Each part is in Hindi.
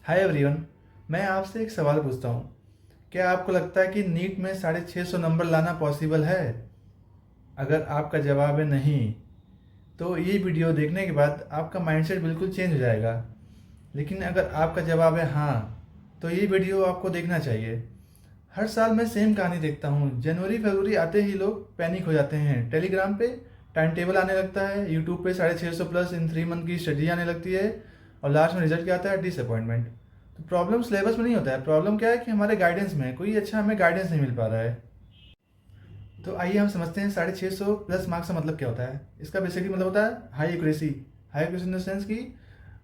Hi everyone. मैं आपसे एक सवाल पूछता हूँ। क्या आपको लगता है कि नीट में 650 नंबर लाना पॉसिबल है? अगर आपका जवाब है नहीं, तो ये वीडियो देखने के बाद आपका माइंडसेट बिल्कुल चेंज हो जाएगा। लेकिन अगर आपका जवाब है हाँ, तो ये वीडियो आपको देखना चाहिए। हर साल मैं सेम कहानी देखता हूँ। जनवरी फरवरी आते ही लोग पैनिक हो जाते हैं। टेलीग्राम पे टाइम टेबल आने लगता है, यूट्यूब पे 650 प्लस इन 3 मंथ की स्टडी आने लगती है, और लास्ट में रिजल्ट क्या आता है? डिसअपॉइंटमेंट। तो प्रॉब्लम सिलेबस में नहीं होता है, प्रॉब्लम क्या है कि हमारे गाइडेंस में है। कोई अच्छा हमें गाइडेंस नहीं मिल पा रहा है। तो आइए हम समझते हैं 650 प्लस मार्क्स का मतलब क्या होता है। इसका बेसिकली मतलब होता है high accuracy. High accuracy in the sense कि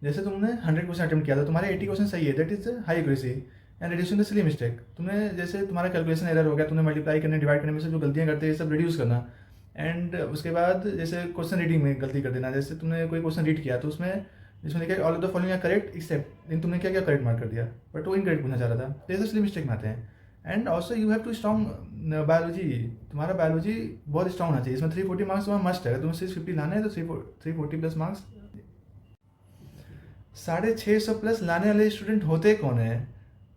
जैसे तुमने 100% अटेम्प्ट किया था, तुम्हारे 80% सही है, that is high accuracy. And reducing the silly mistake, तुमने जैसे तुम्हारा कैलकुलेशन एरर हो गया, तुमने मल्टीप्लाई करने डिवाइड करने में से जो गलतियाँ करते हैं ये सब रिड्यूस करना। एंड उसके बाद जैसे क्वेश्चन रीडिंग में गलती कर देना, जैसे तुमने कोई क्वेश्चन रीड किया तो उसमें जिसमें लिखा है all of the following are correct except, लेकिन तुमने क्या क्या करेक्ट मार्क कर दिया, बट वो इनकरेक्ट पूछना चाह रहा था, तो ये सब सिली मिस्टेक में आते हैं। And also you have to strong biology. तुम्हारा बायोलॉजी बहुत स्ट्रॉन्ग होना चाहिए। इसमें 340 मार्क्स तुम्हारा मस्ट है। अगर तुम्हें 650 लाना है तो 340 प्लस मार्क्स। 650 प्लस लाने वाले स्टूडेंट होते कौन है?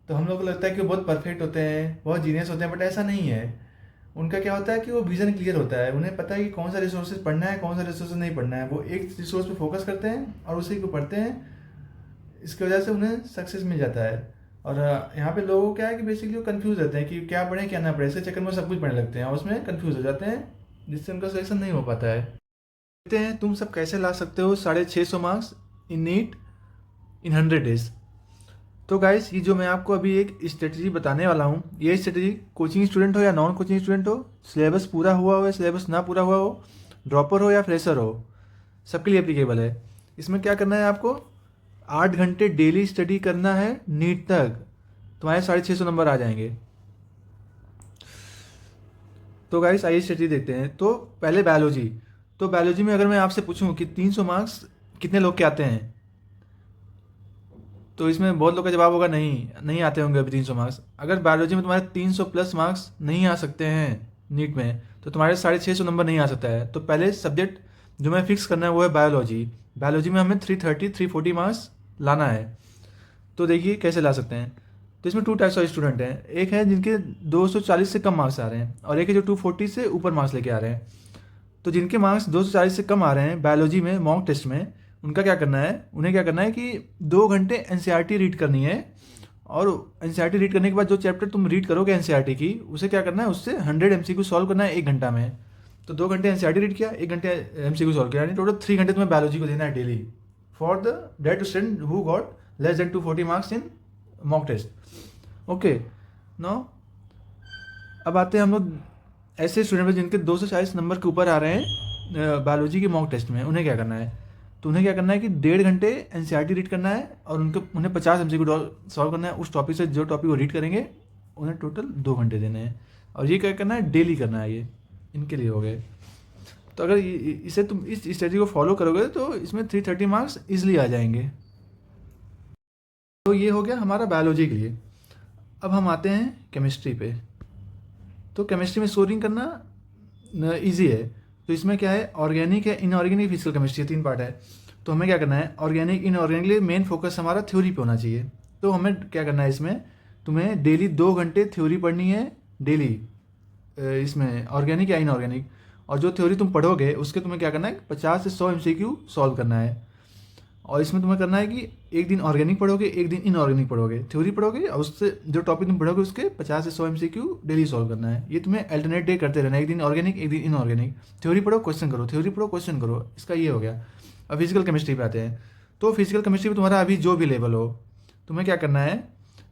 तो हम लोग को लगता है कि वो बहुत परफेक्ट होते हैं, बहुत जीनियस होते हैं, बट ऐसा नहीं है। उनका क्या होता है कि वो विजन क्लियर होता है। उन्हें पता है कि कौन सा रिसोर्सेज पढ़ना है, कौन सा रिसोर्सेज नहीं पढ़ना है। वो एक रिसोर्स पे फोकस करते हैं और उसी को पढ़ते हैं। इसकी वजह से उन्हें सक्सेस मिल जाता है। और यहाँ पे लोगों को क्या है कि बेसिकली वो कंफ्यूज रहते हैं कि क्या पढ़ें क्या ना पढ़ें। इसके चक्कर में सब कुछ पढ़ने लगते हैं और उसमें कंफ्यूज हो जाते हैं, जिससे उनका सिलेक्शन नहीं हो पाता है। देखते हैं तुम सब कैसे ला सकते हो 650 marks in NEET in 100 days. तो गाइस, ये जो मैं आपको अभी एक स्ट्रेटजी बताने वाला हूँ, ये स्ट्रेटजी कोचिंग स्टूडेंट हो या नॉन कोचिंग स्टूडेंट हो, सिलेबस पूरा हुआ हो या सिलेबस ना पूरा हुआ हो, ड्रॉपर हो या फ्रेशर हो, सबके लिए एप्लीकेबल है। इसमें क्या करना है आपको? 8 घंटे डेली स्टडी करना है नीट तक, तुम्हारे 650 नंबर आ जाएंगे। तो गाइस आइए स्टडी देखते हैं। तो पहले बायोलॉजी। तो बायोलॉजी में अगर मैं आपसे पूछूं कि 300 मार्क्स कितने लोग के आते हैं, तो इसमें बहुत लोग का जवाब होगा नहीं, नहीं आते होंगे अभी 300 मार्क्स। अगर बायोलॉजी में तुम्हारे 300 प्लस मार्क्स नहीं आ सकते हैं नीट में, तो तुम्हारे 650 नंबर नहीं आ सकता है। तो पहले सब्जेक्ट जो मैं फिक्स करना है वो है बायोलॉजी। बायोलॉजी में हमें 340 मार्क्स लाना है। तो देखिए कैसे ला सकते हैं। तो इसमें 2 टाइप्स ऑफ स्टूडेंट हैं। एक है जिनके 240 से कम मार्क्स आ रहे हैं, और एक है जो 240 से ऊपर मार्क्स लेके आ रहे हैं। तो जिनके मार्क्स 240 से कम आ रहे हैं बायोलॉजी में मॉक टेस्ट में, उनका क्या करना है, उन्हें क्या करना है कि 2 घंटे एनसीईआरटी रीड करनी है। और एनसीईआरटी रीड करने के बाद जो चैप्टर तुम रीड करोगे एनसीईआरटी की, उसे क्या करना है, उससे 100 एमसीक्यू सॉल्व करना है 1 घंटा में। तो 2 घंटे एनसीईआरटी रीड किया, 1 घंटे एमसीक्यू सॉल्व किया, यानी टोटल 3 घंटे तुम्हें बायोलॉजी को देना है daily for the date student who got less than 240 marks in mock test. Okay, no अब आते हैं हम लोग ऐसे स्टूडेंट जिनके 240 नंबर के ऊपर आ रहे हैं बायोलॉजी के मॉक टेस्ट में। उन्हें क्या करना है? तो उन्हें क्या करना है कि 1.5 घंटे एनसीईआरटी रीड करना है, और उन्हें 50 एमसीक्यू सॉल्व करना है उस टॉपिक से। जो टॉपिक वो रीड करेंगे उन्हें टोटल 2 घंटे देने हैं, और ये क्या करना है, डेली करना है। ये इनके लिए हो गए। तो अगर इसे तुम इस स्ट्रेटजी को फॉलो करोगे तो इसमें 330 मार्क्स ईजिली आ जाएंगे। तो ये हो गया हमारा बायोलॉजी के लिए। अब हम आते हैं केमिस्ट्री पे। तो केमिस्ट्री में स्कोरिंग करना इजी है। तो इसमें क्या है, ऑर्गेनिक है, इनऑर्गेनिक, फिजिकल केमिस्ट्री, 3 पार्ट है। तो हमें क्या करना है, ऑर्गेनिक इनऑर्गेनिक लिए मेन फोकस हमारा थ्योरी पे होना चाहिए। तो हमें क्या करना है, इसमें तुम्हें डेली 2 घंटे थ्योरी पढ़नी है डेली, इसमें ऑर्गेनिक या इनऑर्गेनिक। और जो थ्योरी तुम पढ़ोगे उसके तुम्हें क्या करना है, 50 से 100 एमसीक्यू सॉल्व करना है। और इसमें तुम्हें करना है कि एक दिन ऑर्गेनिक पढ़ोगे, एक दिन इनऑर्गेनिक पढ़ोगे, थ्योरी पढ़ोगे, और उससे जो टॉपिक तुम पढ़ोगे उसके 50 से 100 एमसीक्यू डेली सॉल्व करना है। ये तुम्हें अल्टरनेट डे करते रहना है, एक दिन ऑर्गेनिक एक दिन इनऑर्गेनिक। थ्योरी पढ़ो क्वेश्चन करो, थ्योरी पढ़ो क्वेश्चन करो, इसका ये हो गया। अब फिजिकल केमिस्ट्री पे आते हैं। तो फिजिकल केमिस्ट्री में तुम्हारा अभी जो भी लेवल हो, तुम्हें क्या करना है,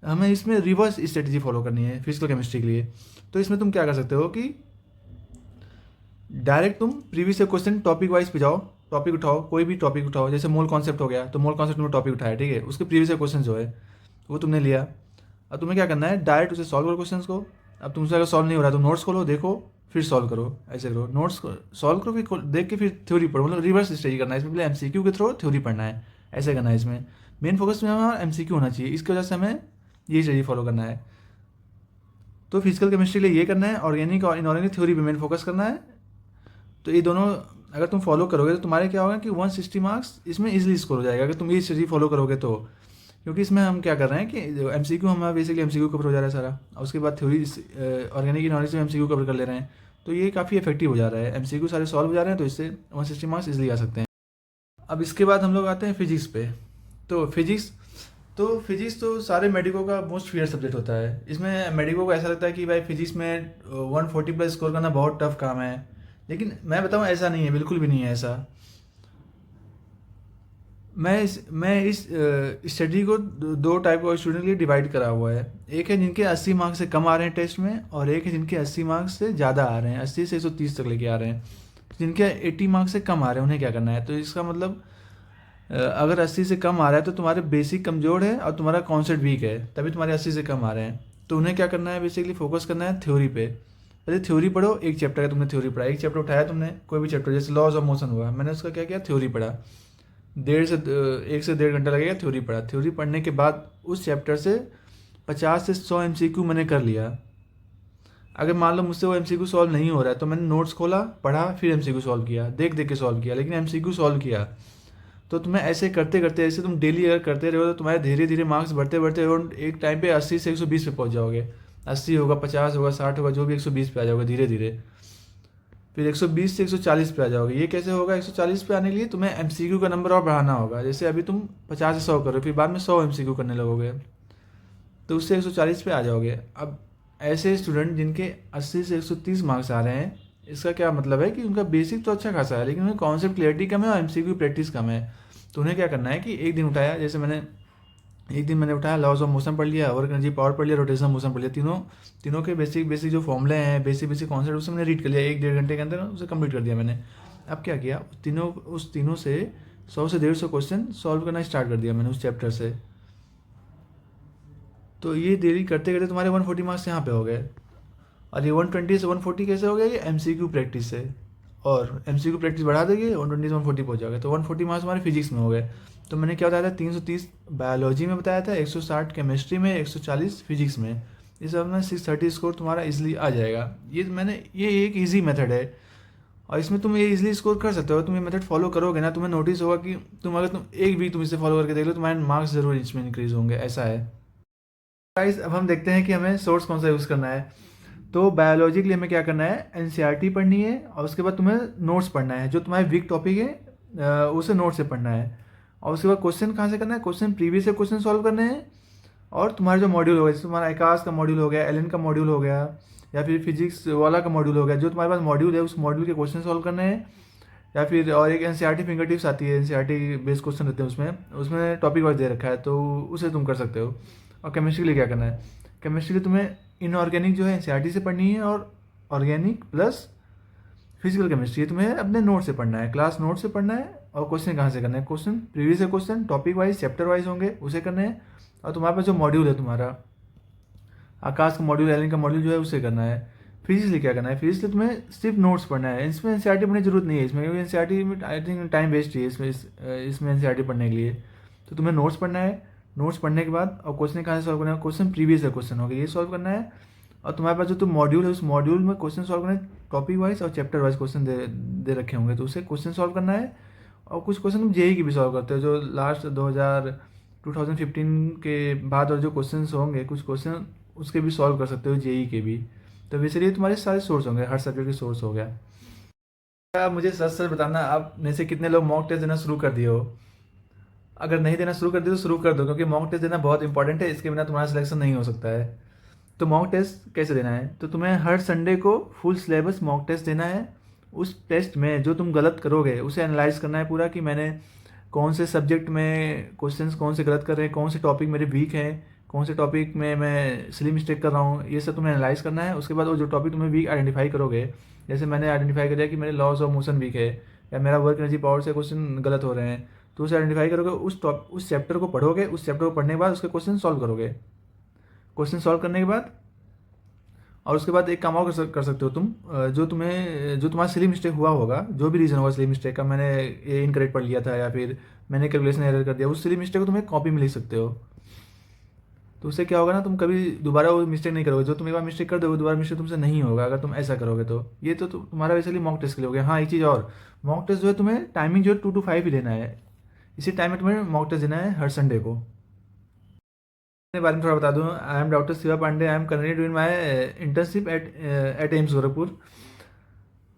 हमें इसमें रिवर्स स्ट्रेटजी फॉलो करनी है फिजिकल केमिस्ट्री के लिए। तो इसमें तुम क्या कर सकते हो कि डायरेक्ट तुम प्रीवियस क्वेश्चन टॉपिक वाइज पे जाओ, टॉपिक उठाओ, कोई भी टॉपिक उठाओ। जैसे मोल कॉन्सेप्ट हो गया, तो मोल कॉन्सेप्ट में टॉपिक उठाया, ठीक है, उसके प्रीवियस क्वेश्चन जो है वो तुमने लिया। अब तुम्हें क्या करना है, डायरेक्ट उसे सॉल्व करो क्वेश्चन को। अब तुमसे अगर सॉल्व नहीं हो रहा तो नोट्स खोलो, देखो, फिर सॉल्व करो, ऐसे करो। नोट्स सॉल्व करो, फिर देख के फिर थ्योरी पढ़ो। मतलब रिवर्स स्टडी करना है इसमें, पहले एमसीक्यू के थ्रू थ्योरी पढ़ना है, ऐसे करना है। इसमें मेन फोकस में हमारा एमसीक्यू होना चाहिए, इसकी वजह से हमें ये स्टडी फॉलो करना है। तो फिजिकल केमिस्ट्री के लिए ये करना है, ऑर्गेनिक और इनऑर्गेनिक थ्योरी पे मेन फोकस करना है। तो ये दोनों अगर तुम फॉलो करोगे तो तुम्हारे क्या होगा कि 160 मार्क्स इसमें इजीली स्कोर हो जाएगा, अगर तुम ये स्ट्रेटजी फॉलो करोगे तो। क्योंकि इसमें हम क्या कर रहे हैं कि जो एमसीक्यू हमारा बेसिकली एमसीक्यू कवर हो जा रहा है सारा, और उसके बाद थ्योरी ऑर्गेनिक की नॉलेज से एमसीक्यू कवर कर ले रहे हैं, तो ये काफ़ी इफेक्टिव हो जा रहा है, एमसीक्यू सारे सॉल्व हो जा रहे हैं, तो इससे 160 मार्क्स इजली आ सकते हैं। अब इसके बाद हम लोग आते हैं फिजिक्स पे। फिजिक्स तो सारे मेडिको का मोस्ट फियर सब्जेक्ट होता है। इसमें मेडिको को ऐसा लगता है कि भाई फिजिक्स में 140 प्लस स्कोर करना बहुत टफ काम है, लेकिन मैं बताऊँ ऐसा नहीं है, बिल्कुल भी नहीं है ऐसा। मैं इस स्टडी को दो टाइप ऑफ स्टूडेंट के लिए डिवाइड करा हुआ है। एक है जिनके 80 मार्क्स से कम आ रहे हैं टेस्ट में, और एक है जिनके 80 मार्क्स से ज़्यादा आ रहे हैं, 80 से 130 तक लेके आ रहे हैं। जिनके 80 मार्क्स से कम आ रहे हैं उन्हें क्या करना है, तो इसका मतलब अगर 80 से कम आ रहा है तो तुम्हारे बेसिक कमज़ोर है और तुम्हारा कॉन्सेप्ट वीक है, तभी तुम्हारे 80 से कम आ रहे हैं। तो उन्हें क्या करना है, बेसिकली फोकस करना है थ्योरी पे। पहले थ्योरी पढ़ो, एक चैप्टर का तुमने थ्योरी पढ़ा, एक चैप्टर उठाया तुमने, कोई भी चैप्टर, जैसे लॉज ऑफ मोशन हुआ, मैंने उसका क्या किया, थ्योरी पढ़ा। 1 से 1.5 घंटा लगेगा, थ्योरी पढ़ा। थ्योरी पढ़ने के बाद उस चैप्टर से 50 से 100 एमसीक्यू मैंने कर लिया। अगर मान लो मुझसे वो एमसीक्यू सॉल्व नहीं हो रहा है तो मैंने नोट्स खोला, पढ़ा, फिर एमसीक्यू सॉल्व किया, देख देख के सॉल्व किया, लेकिन एमसीक्यू सॉल्व किया। तो तुम्हें ऐसे करते करते, ऐसे तुम डेली अगर करते रहो तो तुम्हारे धीरे धीरे मार्क्स बढ़ते बढ़ते और एक टाइम पे 80 से 120 पे पहुंच जाओगे। 80 होगा, 50 होगा, 60 होगा, जो भी 120 पे आ जाओगे धीरे धीरे। फिर 120 से 140 पे आ जाओगे। ये कैसे होगा, 140 पे आने के लिए तुम्हें एमसीक्यू का नंबर और बढ़ाना होगा। जैसे अभी तुम 50 से 100 करो, फिर बाद में 100 एमसीक्यू करने लगोगे, तो उससे 140 पे आ जाओगे। अब ऐसे स्टूडेंट जिनके 80 से 130 मार्क्स आ रहे हैं, इसका क्या मतलब है कि उनका बेसिक तो अच्छा खासा है, लेकिन उन्हें कॉन्सेप्ट क्लियरिटी कम है और एमसीक्यू प्रैक्टिस कम है। तो उन्हें क्या करना है कि एक दिन उठाया, जैसे एक दिन मैंने उठाया, लॉज ऑफ मोशन पढ़ लिया, वर्क एनर्जी पावर पढ़ लिया, रोटेशनल मोशन पढ़ लिया, तीनों के बेसिक जो फॉर्मूले हैं, बेसिक कॉन्सेप्ट, उसे मैंने रीड कर लिया 1-1.5 घंटे के अंदर, उसे कंप्लीट कर दिया मैंने। अब क्या किया, उस तीनों से 100 से 150 क्वेश्चन सॉल्व करना स्टार्ट कर दिया मैंने उस चैप्टर से। तो ये डेली करते करते तुम्हारे 140 मार्क्स यहाँ पे हो गए। और ये 120 से 140 कैसे हो गया, ये एमसीक्यू प्रैक्टिस से। और एमसीक्यू प्रैक्टिस बढ़ा देंगे, 120 से 140 पहुँच जाओगे, तो 140 मार्क्स हमारे फिजिक्स में हो गए। तो मैंने क्या बताया था, 330 बायोलॉजी में बताया था, 160 केमिस्ट्री में, 140 फिजिक्स में। इस सब में 630 स्कोर तुम्हारा इजीली आ जाएगा। ये एक ईजी मेथड है, और इसमें तुम ये इजीली स्कोर कर सकते हो। तुम ये मेथड फॉलो करोगे ना, तुम्हें नोटिस होगा कि अगर तुम एक वीक तुम इसे फॉलो करके देख लो, तुम्हारे मार्क्स जरूर इसमें इंक्रीज होंगे, ऐसा है। गाइस, अब हम देखते हैं कि हमें सोर्स कौन सा यूज़ करना है। तो बायोलॉजी के लिए हमें क्या करना है, एनसीईआरटी पढ़नी है, और उसके बाद तुम्हें नोट्स पढ़ना है, जो तुम्हारे वीक टॉपिक है उसे नोट से पढ़ना है। और उसके बाद क्वेश्चन कहाँ से करना है, क्वेश्चन प्रीवियस से क्वेश्चन सॉल्व करने हैं। और तुम्हारा जो मॉड्यूल होगा, जैसे तुम्हारा आकाश का मॉड्यूल हो गया, एलन का मॉड्यूल हो गया, या फिर फिजिक्स वाला का मॉड्यूल हो गया, जो तुम्हारे पास मॉड्यूल है उस मॉड्यूल के क्वेश्चन सॉल्व करने हैं। या फिर और एक एनसीईआरटी फिंगर टिप्स आती है, एनसीईआरटी बेस्ड क्वेश्चन रहते हैं उसमें टॉपिक वाइज दे रखा है, तो उसे तुम कर सकते हो। और केमिस्ट्री के लिए क्या करना है, केमिस्ट्री के लिए तुम्हें इनऑर्गेनिक जो है एनसीईआरटी से पढ़नी है, और ऑर्गेनिक प्लस फिजिकल केमिस्ट्री तुम्हें अपने नोट से पढ़ना है, क्लास नोट से पढ़ना है। और क्वेश्चन कहाँ से करना है, क्वेश्चन प्रीवियस से question topic wise chapter wise होंगे, उसे करने हैं। और तुम्हारे पास जो मॉड्यूल है, तुम्हारा आकाश का मॉड्यूल, एलिन का मॉड्यूल जो है उसे करना है। फिजिक्स लिए क्या करना है, फिजिक्स लिए तुम्हें सिर्फ नोट्स पढ़ना है। इसमें एनसीईआरटी पढ़ने की जरूरत नहीं है इसमें, क्योंकि एनसीईआरटी में आई थिंक टाइम वेस्ट ही है इसमें एनसीईआरटी पढ़ने के लिए। तो तुम्हें नोट्स पढ़ना है, नोट्स पढ़ने के बाद और क्वेश्चन कहाँ से सॉल्व करना है, क्वेश्चन प्रीवियस का क्वेश्चन होगा, ये सॉल्व करना है। और तुम्हारे पास जो तुम मॉड्यूल है, उस मॉड्यूल में क्वेश्चन सॉल्व करना है, टॉपिक वाइज और चैप्टर वाइज क्वेश्चन दे रखे होंगे, तो उसे क्वेश्चन सॉल्व करना है। और कुछ क्वेश्चन तुम जेई की भी सॉल्व करते हो, जो लास्ट 2015 के बाद और जो क्वेश्चन होंगे, कुछ क्वेश्चन उसके भी सॉल्व कर सकते हो, जेई के भी। तो बेसिकली तुम्हारे सारे सोर्स होंगे, हर सब्जेक्ट के सोर्स हो गया। आप मुझे सच सच बताना, आप में से कितने लोग मॉक टेस्ट देना शुरू कर दिए हो। अगर नहीं देना शुरू कर दिए तो शुरू कर दो, क्योंकि मॉक टेस्ट देना बहुत इंपॉर्टेंट है, इसके बिना तुम्हारा सिलेक्शन नहीं हो सकता है। तो मॉक टेस्ट कैसे देना है, तो तुम्हें हर संडे को फुल सिलेबस मॉक टेस्ट देना है। उस टेस्ट में जो तुम गलत करोगे उसे एनालाइज करना है पूरा, कि मैंने कौन से सब्जेक्ट में क्वेश्चंस कौन से गलत कर रहे हैं, कौन से टॉपिक मेरे वीक हैं, कौन से टॉपिक में मैं सिली मिस्टेक कर रहा हूँ, ये सब तुम्हें एनालाइज करना है। उसके बाद वो जो टॉपिक तुम्हें वीक आइडेंटिफाई करोगे, जैसे मैंने आइडेंटिफाई कर दिया कि मेरे लॉस ऑफ मोशन वीक है, या मेरा वर्क एनर्जी पावर से क्वेश्चन गलत हो रहे हैं, तो उसे आइडेंटिफाई करोगे, उस चैप्टर को पढ़ोगे, उस चैप्टर को पढ़ने के बाद उसके क्वेश्चन सॉल्व करोगे। क्वेश्चन सॉल्व करने के बाद और उसके बाद एक काम और कर सकते हो तुम, जो तुम्हारा सिली मिस्टेक हुआ होगा, जो भी रीज़न होगा सिली मिस्टेक का, मैंने ये इनकरेक्ट पढ़ लिया था या फिर मैंने कैलकुलेशन एरर कर दिया, उस सिली मिस्टेक को तुम्हें कॉपी में लिख सकते हो। तो उससे क्या होगा ना, तुम कभी दोबारा वो मिस्टेक नहीं करोगे। जो तुम एक बार मिस्टेक कर दोगे, दोबारा मिस्टेक तुमसे नहीं होगा अगर तुम ऐसा करोगे। तो ये तो तुम्हारा बेसिकली मॉक टेस्ट के लिए हो गया। हाँ, एक चीज़ और, मॉक टेस्ट जो है तुम्हें टाइमिंग जो है 2 to 5 ही देना है। इसी टाइम में तुम्हें मॉक टेस्ट देना है हर संडे को। अपने बारे में थोड़ा बता दूं, I am doctor Shiva Pandey, I am currently doing my internship at AIIMS Gorakhpur.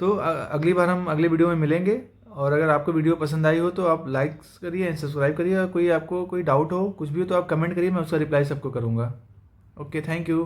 तो अगली बार हम अगले वीडियो में मिलेंगे, और अगर आपको वीडियो पसंद आई हो तो आप लाइक्स करिए एंड सब्सक्राइब करिए, और कोई आपको कोई डाउट हो कुछ भी हो तो आप कमेंट करिए, मैं उसका रिप्लाई सबको करूँगा। Okay, thank you.